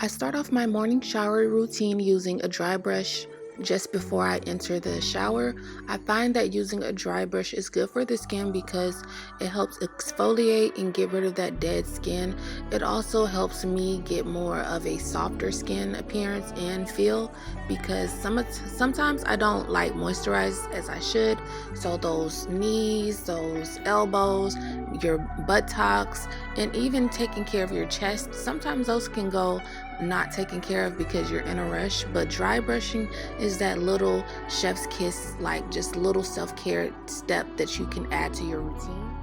I start off my morning shower routine using a dry brush just before I enter the shower. I find that using a dry brush is good for the skin because it helps exfoliate and get rid of that dead skin. It also helps me get more of a softer skin appearance and feel because sometimes I don't like moisturize as I should. So those knees, those elbows, your buttocks, and even taking care of your chest, sometimes those can go not taken care of because you're in a rush. But dry brushing is that little chef's kiss, like just little self-care step that you can add to your routine.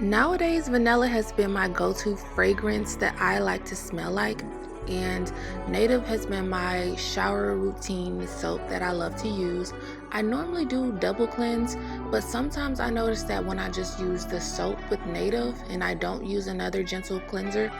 Nowadays, vanilla has been my go-to fragrance that I like to smell like, and Native has been my shower routine soap that I love to use. I normally do double cleanse, but sometimes I notice that when I just use the soap with Native and I don't use another gentle cleanser,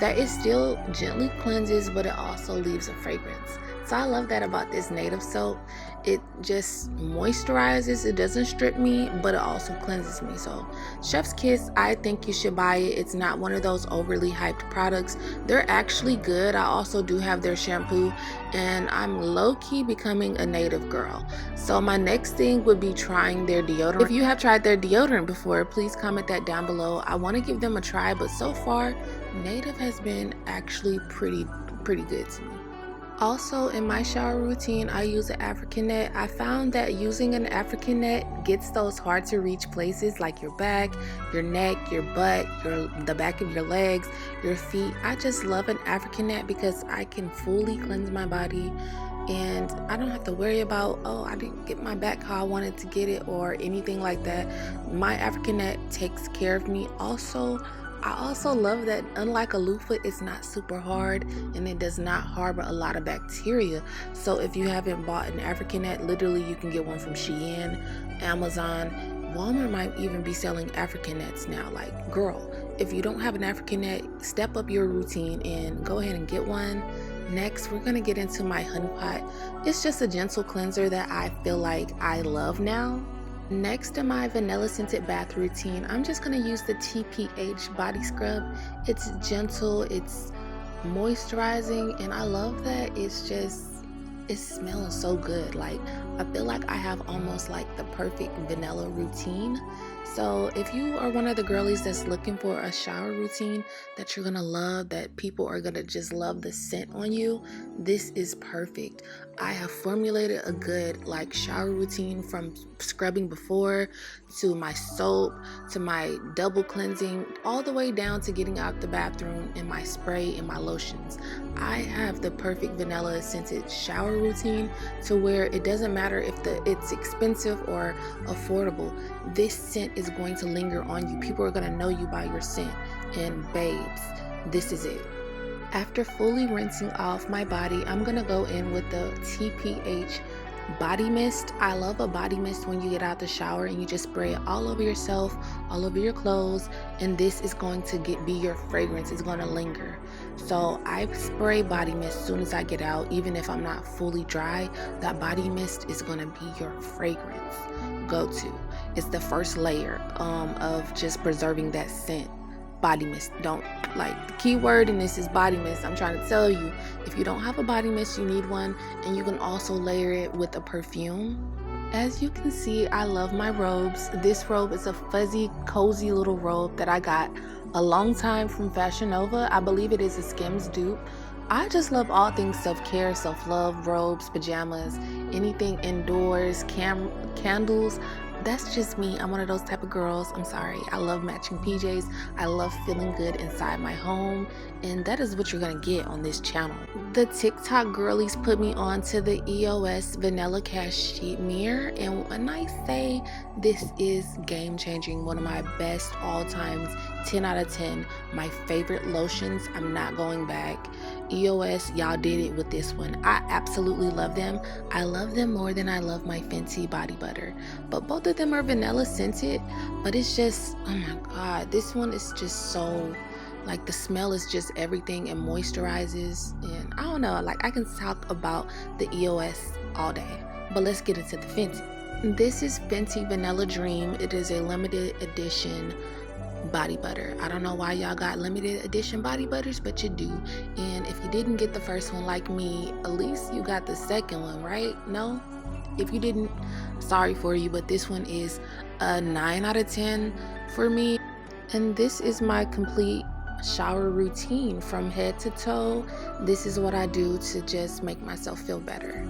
that it still gently cleanses, but it also leaves a fragrance. So I love that about this Native soap. It just moisturizes, it doesn't strip me, but it also cleanses me. So Chef's Kiss, I think you should buy it. It's not one of those overly hyped products. They're actually good. I also do have their shampoo, and I'm low-key becoming a Native girl. So my next thing would be trying their deodorant. If you have tried their deodorant before, please comment that down below. I want to give them a try, but so far Native has been actually pretty good to me. Also, in my shower routine, I use an African net. I found that using an African net gets those hard to reach places like your back, your neck, your butt, the back of your legs, your feet. I just love an African net because I can fully cleanse my body and I don't have to worry about, oh, I didn't get my back how I wanted to get it or anything like that. My African net takes care of me. I also love that unlike a loofah, it's not super hard and it does not harbor a lot of bacteria. So if you haven't bought an African net, literally you can get one from Shein, Amazon. Walmart might even be selling African nets now. Like, girl, if you don't have an African net, step up your routine and go ahead and get one. Next, we're going to get into my honey pot. It's just a gentle cleanser that I feel like I love now. Next in my vanilla scented bath routine, I'm just going to use the TPH body scrub. It's gentle, it's moisturizing, and I love that it smells so good. Like, I feel like I have almost like the perfect vanilla routine. So if you are one of the girlies that's looking for a shower routine that you're gonna love, that people are gonna just love the scent on you, this is perfect. I have formulated a good like shower routine from scrubbing before to my soap to my double cleansing all the way down to getting out the bathroom and my spray and my lotions. I have the perfect vanilla scented shower routine to where it doesn't matter if it's expensive or affordable. This scent is going to linger on you. People are going to know you by your scent. And babes, this is it. After fully rinsing off my body, I'm going to go in with the TPH body mist. I love a body mist when you get out the shower and you just spray it all over yourself, all over your clothes, and this is going to be your fragrance. It's going to linger. So I spray body mist as soon as I get out. Even if I'm not fully dry, that body mist is going to be your fragrance go-to. It's the first layer of just preserving that scent. Body mist. Don't, like, the key word in this is body mist. I'm trying to tell you, if you don't have a body mist, you need one, and you can also layer it with a perfume. As you can see, I love my robes. This robe is a fuzzy, cozy little robe that I got a long time from Fashion Nova. I believe it is a Skims dupe. I just love all things self-care, self-love, robes, pajamas, anything indoors, candles. That's just me. I'm one of those type of girls. I'm sorry. I love matching PJs. I love feeling good inside my home. And that is what you're going to get on this channel. The TikTok girlies put me on to the EOS Vanilla Cashmere. And when I say this is game changing, one of my best all times, 10 out of 10, my favorite lotions, I'm not going back. EOS, y'all did it with this one. I absolutely love them. I love them more than I love my Fenty body butter. But both of them are vanilla scented, but it's just, oh my god, this one is just so, like, the smell is just everything and moisturizes, and I don't know, like, I can talk about the EOS all day. But let's get into the Fenty. This is Fenty Vanilla Dream. It is a limited edition body butter. I don't know why y'all got limited edition body butters, but you do. And if you didn't get the first one like me, at least you got the second one, right? No? If you didn't, sorry for you, but this one is a 9 out of 10 for me. And this is my complete shower routine from head to toe. This is what I do to just make myself feel better.